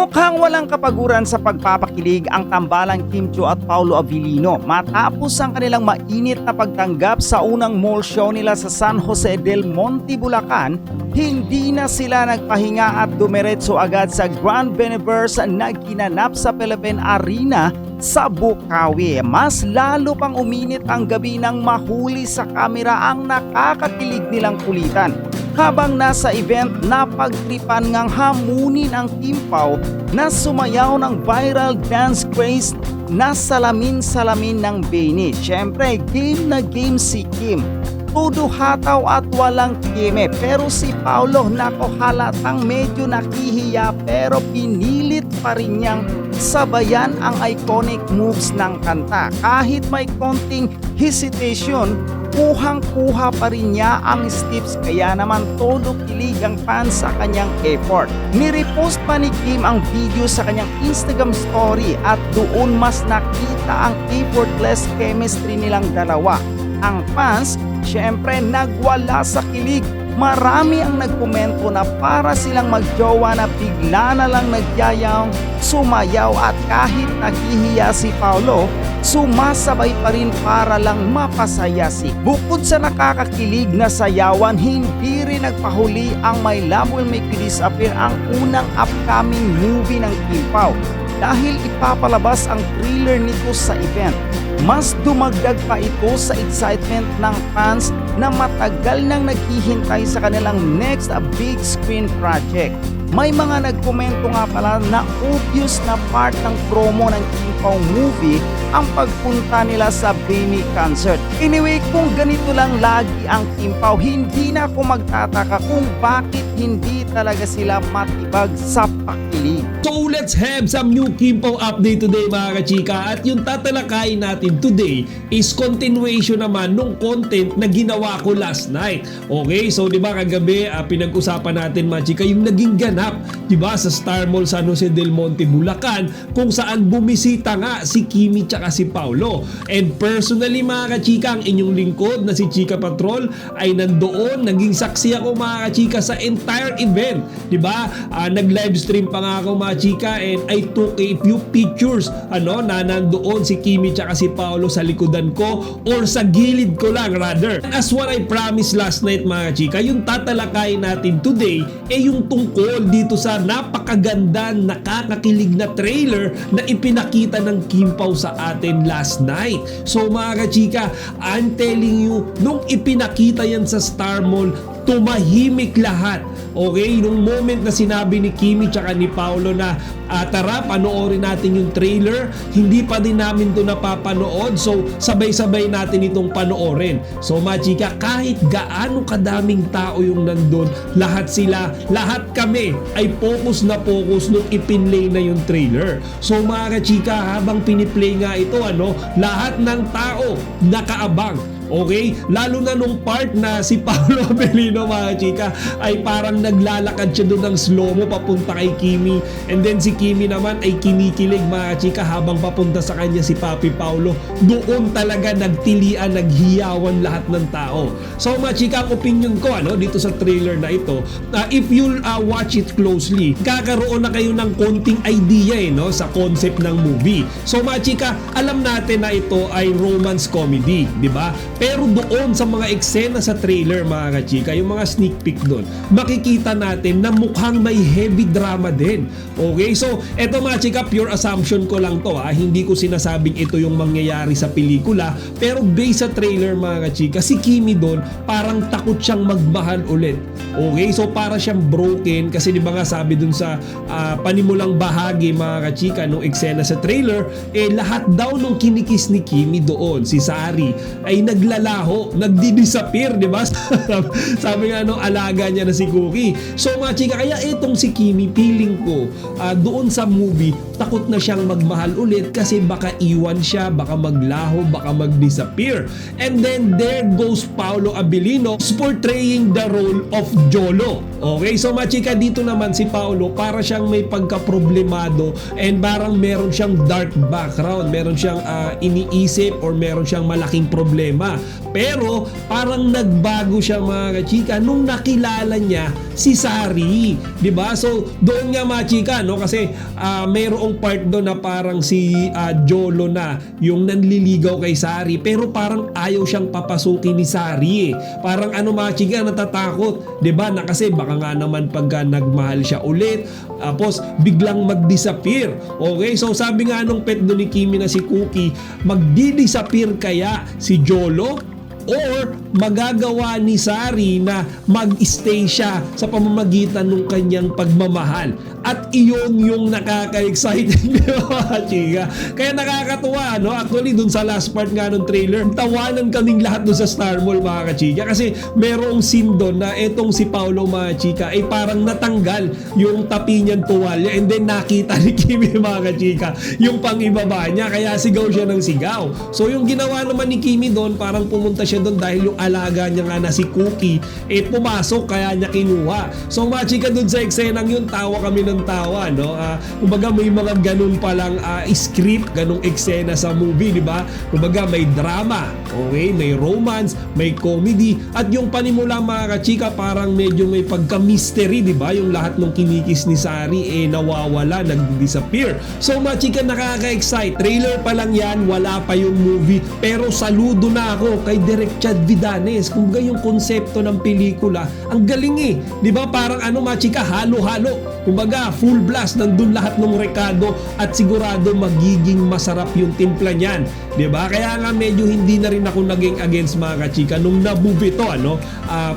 Mukhang walang kapaguran sa pagpapakilig ang tambalang Kim Chiu at Paolo Avellino matapos ang kanilang mainit na pagtanggap sa unang mall show nila sa San Jose del Monte, Bulacan. Hindi na sila nagpahinga at dumiretso agad sa Grand Beneverse na ginanap sa Philippine Arena sa Bukawi. Mas lalo pang uminit ang gabi nang mahuli sa kamera ang nakakakilig nilang kulitan. Habang nasa event, napagtripan ngang hamunin ang Kim Pao na sumayaw ng viral dance craze na salamin-salamin ng Bini. Siyempre, game na game si Kim. Todo hataw at walang keme, pero si Paolo nako halatang medyo nakihiya pero pinilit pa rin niyang sabayan ang iconic moves ng kanta. Kahit may konting hesitation, kuhang-kuha pa rin niya ang steps, kaya naman todo kilig ang fans sa kanyang effort. Nirepost pa ni Kim ang video sa kanyang Instagram story at doon mas nakita ang effortless chemistry nilang dalawa. Ang fans, syempre nagwala sa kilig. Marami ang nagkomento na para silang magjowa na bigla na lang nagyayang sumayaw at kahit nahihiya si Paolo, sumasabay pa rin para lang mapasaya si. Bukod sa nakakakilig na sayawan, hindi rin nagpahuli ang My Love Will Make You Disappear, ang unang upcoming movie ng Kim Pao. Dahil ipapalabas ang thriller nito sa event, mas dumagdag pa ito sa excitement ng fans na matagal nang naghihintay sa kanilang next big screen project. May mga nagkomento nga pala na obvious na part ng promo ng Kim Pao movie ang pagpunta nila sa Bini concert. Anyway, kung ganito lang lagi ang Kim Pao, hindi na ako magtataka kung bakit hindi talaga sila matibag sa pakilig. So let's have some new Kim Pao update today mga kachika, at yung tatalakayin natin today is continuation naman nung content na ginawa ko last night. Okay, so diba kagabi pinag-usapan natin mga chika yung naging ganap diba sa Star Mall San Jose del Monte, Bulacan, kung saan bumisita nga si Kimi tsaka si Paolo. And personally mga kachika, ang inyong lingkod na si Chika Patrol ay nandoon, naging saksi ako mga kachika sa entire event, diba? Nag-livestream pa nga ako mga chika, and I took a few pictures na nandoon si Kimi tsaka si Paolo sa likodan ko or sa gilid ko lang rather. As what I promised last night mga chika, yung tatalakayin natin today ay yung tungkol dito sa napakaganda, nakakakilig na trailer na ipinakita ng Kim Pao sa atin last night. So mga kachika, I'm telling you, nung ipinakita yan sa Star Mall, tumahimik lahat. Okay, nung moment na sinabi ni Kimi tsaka ni Paolo na tara, panoorin natin yung trailer, hindi pa din namin to napapanood, so sabay-sabay natin itong panoorin. So mga chika, kahit gaano kadaming tao yung nandun, lahat kami ay focus na focus nung ipinlay na yung trailer. So mga chika, habang piniplay nga ito, lahat ng tao nakaabang. Okay? Lalo na nung part na si Paolo Avellino mga chika ay parang naglalakad siya doon ng slow-mo papunta kay Kimi, and then si Kimi naman ay kinikilig mga chika habang papunta sa kanya si Papi Paolo. Doon talaga nagtilian, naghiyawan lahat ng tao. So mga chika, ang opinion ko dito sa trailer na ito, if you'll watch it closely, kakaroon na kayo ng konting idea sa concept ng movie. So mga chika, alam natin na ito ay romance comedy, di ba? Pero doon sa mga eksena sa trailer mga kachika, yung mga sneak peek doon, makikita natin na mukhang may heavy drama din. Okay, so eto mga chika, pure assumption ko lang to hindi ko sinasabing ito yung mangyayari sa pelikula, pero based sa trailer mga kachika, si Kimi doon parang takot siyang magmahal ulit. Okay, so para siyang broken kasi di ba nga sabi doon sa panimulang bahagi mga kachika nung eksena sa trailer, lahat daw nung kinikis ni Kimi doon, si Sari, ay naglalaho, nagdi-disappear, di ba? Sabi nga alaga niya na si Cookie. So mga chika, kaya itong si Kimi, feeling ko doon sa movie, takot na siyang magmahal ulit kasi baka iwan siya, baka maglaho, baka mag-disappear. And then there goes Paolo Avellino portraying the role of Jolo. Okay, so mga chika, dito naman si Paolo para siyang may pagka-problemado and parang meron siyang dark background, meron siyang iniisip or meron siyang malaking problema. Pero parang nagbago siya mga kachika nung nakilala niya si Sari, 'di ba? So doon nga mga chika, no, kasi mayroong part doon na parang si Jolo na yung nanliligaw kay Sari, pero parang ayaw siyang papasukin ni Sari eh. Parang ano mga chika, natatakot, 'di ba? Na kasi baka nga naman pagka nagmahal siya ulit, tapos biglang mag-disappear. Okay? So sabi nga nung pet doon ni Kimi na si Cookie, magdi-disappear kaya si Jolo or magagawa ni Sari na mag-stay siya sa pamamagitan ng kanyang pagmamahal. At iyon yung nakaka-exciting, mga chika. Kaya nakakatuwa, no? Actually, dun sa last part nga ng trailer, tawanan kaming lahat dun sa Star Mall, mga kachika. Kasi merong scene doon na etong si Paolo, mga chika, ay parang natanggal yung tapi niyang tuwalya, and then nakita ni Kimi, mga kachika, yung pang-ibaba niya. Kaya sigaw siya ng sigaw. So yung ginawa naman ni Kimi doon, parang pumunta siya doon dahil yung alaga niya nga na si Cookie pumasok, kaya niya kinuha. So mga chika, doon sa eksenang yun, tawa kami ng tawa, no? Kumbaga may mga ganun palang script, ganung eksena sa movie, di ba? Kumbaga may drama, okay? May romance, may comedy, at yung panimula, mga kachika, parang medyo may pagka-mystery, di ba? Yung lahat ng kinikis ni Sari nawawala, nag-disappear. So mga chika, nakaka-excite. Trailer pa lang yan, wala pa yung movie, pero saludo na ako kay Direk Chad Vidanes. Kumbaga yung konsepto ng pelikula, ang galing eh. Di ba? Parang ano, mga chika, halo-halo. Kumbaga, full blast, nandun lahat ng rekado, at sigurado magiging masarap yung timpla niyan. Diba? Kaya nga medyo hindi na rin ako naging against, mga kachika, nung nabubi to, ano?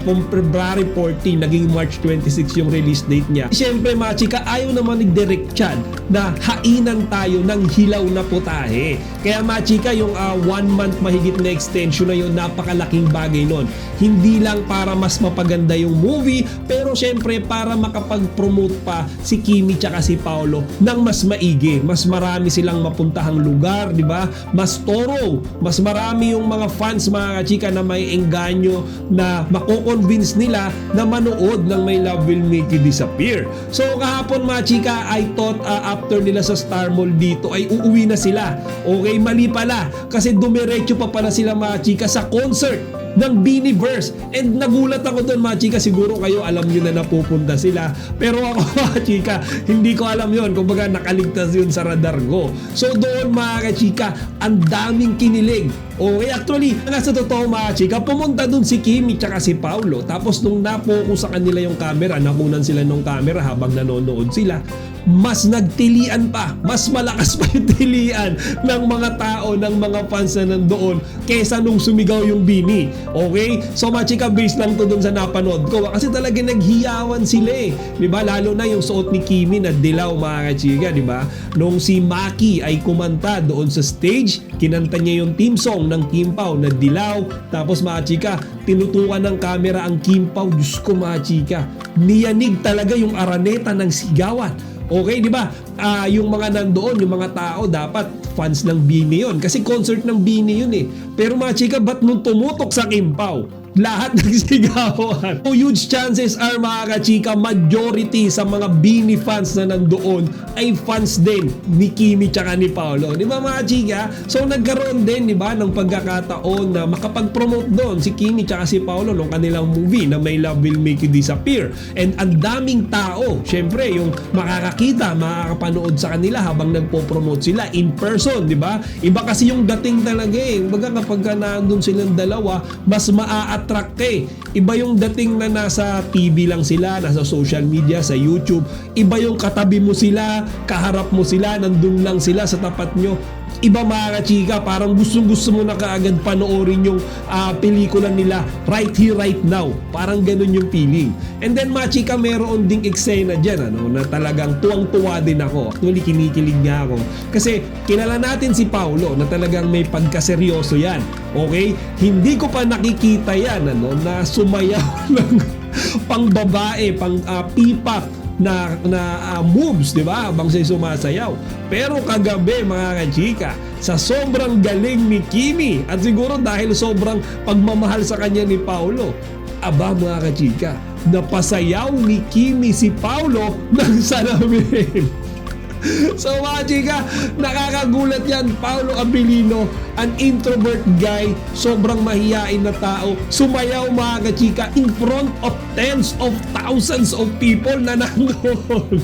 February 14, naging March 26 yung release date niya. Siyempre, mga chika, ayaw naman ni Direk Chad na hainan tayo ng hilaw na putahe. Kaya mga chika, yung 1 month mahigit na extension na yun, napakalaking bagay nun. Hindi lang para mas mapaganda yung movie, pero siyempre para makapag-promote pa si Kimi tsaka si Paolo ng mas maigi. Mas marami silang mapuntahang lugar, di ba? Mas thorough, mas marami yung mga fans, mga kachika, na may engganyo na mako-convince nila na manood ng My Love Will Make You Disappear. So kahapon, mga chika, I thought after nila sa Star Mall dito ay uuwi na sila. Okay, mali pala, kasi dumiretso pa pala sila, mga chika, sa concert ng Beaniverse. And nagulat ako doon, mga chika. Siguro kayo alam nyo na napupunta sila, pero ako, mga chika, hindi ko alam yon. Kumbaga nakaligtas yun sa radar ko. So doon, mga chika, ang daming kinilig. Okay, actually, nasa totoo, mga chika, pumunta doon si Kimi tsaka si Paolo. Tapos nung napokus sa kanila yung camera, nakunan sila ng camera habang nanonood sila, mas nagtilian pa, mas malakas pa yung tilian ng mga tao, ng mga fans na nandoon kesa nung sumigaw yung Bini. Okay? So mga chika, based lang to dun sa napanood ko, kasi talaga naghiyawan sila eh. Diba? Lalo na yung suot ni Kimi na dilaw, mga chika, diba? Nung si Maki ay kumanta doon sa stage, kinanta niya yung team song ng Kim Pao na dilaw. Tapos, mga chika, tinutukan ng camera ang Kim Pao. Diyos ko, mga chika, niyanig talaga yung araneta ng sigawan. Okay, di ba? Yung mga nandoon, yung mga tao, dapat fans ng Bini yun. Kasi concert ng Bini yun eh. Pero mga chika, ba't nung tumutok sa Kim Pao, lahat nagsigawan? So huge chances are, mga kachika, majority sa mga Bini fans na nandoon ay fans din ni Kimi tsaka ni Paolo. Di ba, mga chika? So nagkaroon din, di ba, ng pagkakataon na makapag-promote doon si Kimi tsaka si Paolo nung kanilang movie na My Love Will Make You Disappear. And ang daming tao, syempre, yung makakakita, makakapanood sa kanila habang nagpo-promote sila in person, di ba? Iba kasi yung dating talaga eh. Baga kapag nandun silang dalawa, mas maa-attract eh. Iba yung dating na nasa TV lang sila, nasa social media, sa YouTube. Iba yung katabi mo sila, kaharap mo sila, nandun lang sila sa tapat nyo. Iba, mga chika, parang gustong-gusto mo na kaagad panoorin yung pelikula nila right here, right now. Parang ganun yung feeling. And then, mga chika, meron ding eksena dyan, ano, na talagang tuwang-tuwa din ako. Actually, kinikilig nga ako. Kasi, kilala natin si Paolo na talagang may pagkaseryoso yan. Okay? Hindi ko pa nakikita yan, ano, na sumayaw ng pang babae, pang P-pop na moves, di ba? Habang siya sumasayaw. Pero kagabi, mga kachika, sa sobrang galing ni Kimi at siguro dahil sobrang pagmamahal sa kanya ni Paolo, aba, mga kachika, napasayaw ni Kimi si Paolo ng salamin. So mga chika, nakakagulat yan. Paolo Abilino, an introvert guy, sobrang mahiyain na tao, sumayaw mga kachika in front of tens of thousands of people na nandoon.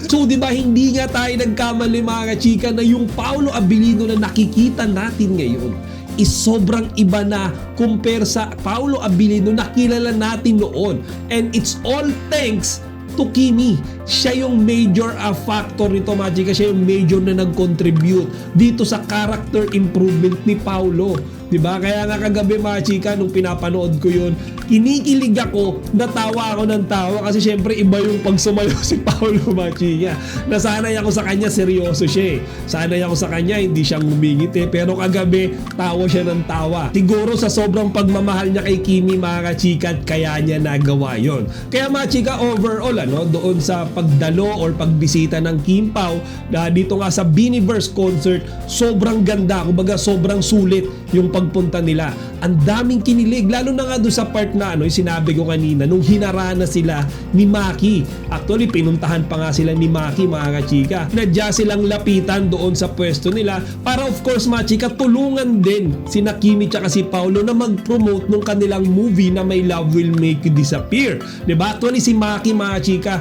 So di ba hindi nga tayo nagkamali mga kachika na yung Paolo Abilino na nakikita natin ngayon is sobrang iba na compare sa Paolo Abilino na kilala natin noon. And it's all thanks to Kimi. Siya yung major factor nito mga chika. Siya yung major na nag-contribute dito sa character improvement ni Paolo. Diba? Kaya nga kagabi mga chika, nung pinapanood ko yun, kinikilig ako, natawa ako ng tawa kasi syempre iba yung pagsumayo si Paolo mga chika. Nasanay ako sa kanya, seryoso siya eh. Sanay ako sa kanya, hindi siyang humingit eh. Pero kagabi, tawa siya ng tawa. Siguro sa sobrang pagmamahal niya kay Kimi mga chika, kaya niya nagawa yon. Kaya mga chika, overall doon sa pagdalo or pagbisita ng Kim Pao dito nga sa Biniverse concert, sobrang ganda, kumbaga sobrang sulit yung pagpunta nila. Ang daming kinilig, lalo na nga doon sa part na yung sinabi ko kanina, nung hinarana sila ni Maki. Actually, pinuntahan pa nga sila ni Maki mga kachika. Nadya silang lapitan doon sa pwesto nila para of course mga chika, tulungan din sina Kimi tsaka si Paolo na mag-promote nung kanilang movie na may Love Will Make You Disappear. Diba? Actually, si Maki mga chika,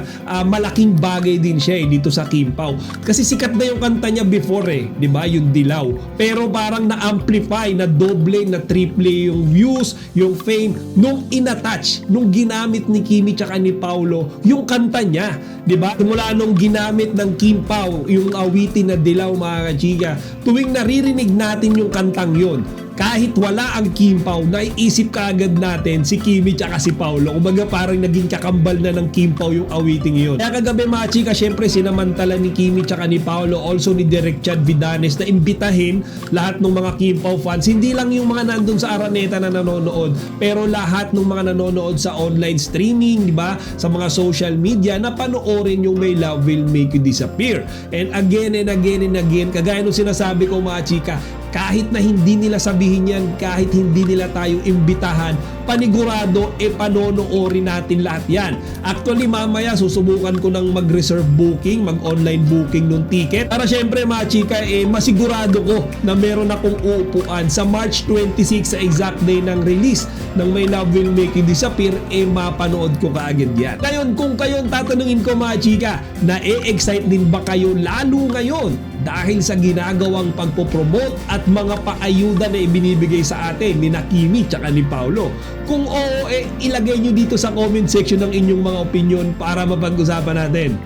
malaking bagay din siya dito sa Kim Pao. Kasi sikat na yung kanta niya before diba? Yung Dilaw. Pero parang na-amplify, na doble, na triple yung views, yung fame nung inattach, nung ginamit ni Kimi tsaka ni Paolo yung kanta niya, di ba? Mula nung ginamit ng Kim Pao yung awitin na Dilaw mga kachika, tuwing naririnig natin yung kantang yon, kahit wala ang Kim Pao, naiisip kaagad natin si Kimi tsaka si Paolo. Kumbaga parang naging kakambal na ng Kim Pao yung awiting yun. Kaya kagabi mga chika, syempre sinamantala ni Kimi tsaka ni Paolo, also ni Direk Chad Vidanes, na imbitahin lahat ng mga Kim Pao fans. Hindi lang yung mga nandun sa Araneta na nanonood, pero lahat ng mga nanonood sa online streaming, di ba? Sa mga social media, na panoorin yung may Love Will Make You Disappear. And again and again and again, kagaya nung sinasabi ko mga chika, kahit na hindi nila sabihin yan, kahit hindi nila tayo imbitahan, panigurado panonoorin natin lahat yan. Actually mamaya susubukan ko ng mag-reserve booking, mag-online booking ng ticket para syempre mga chika masigurado ko na meron akong uupuan sa March 26 sa exact day ng release ng may Love Will Make You Disappear, mapanood ko kaagad yan. Ngayon kung kayo tatanungin ko mga chika, na-excite din ba kayo lalo ngayon dahil sa ginagawang pagpopromote at mga paayuda na ibinibigay sa atin ni Kimi tsaka ni Paolo? Kung oo, ilagay nyo dito sa comment section ng inyong mga opinion para mapag-usapan natin.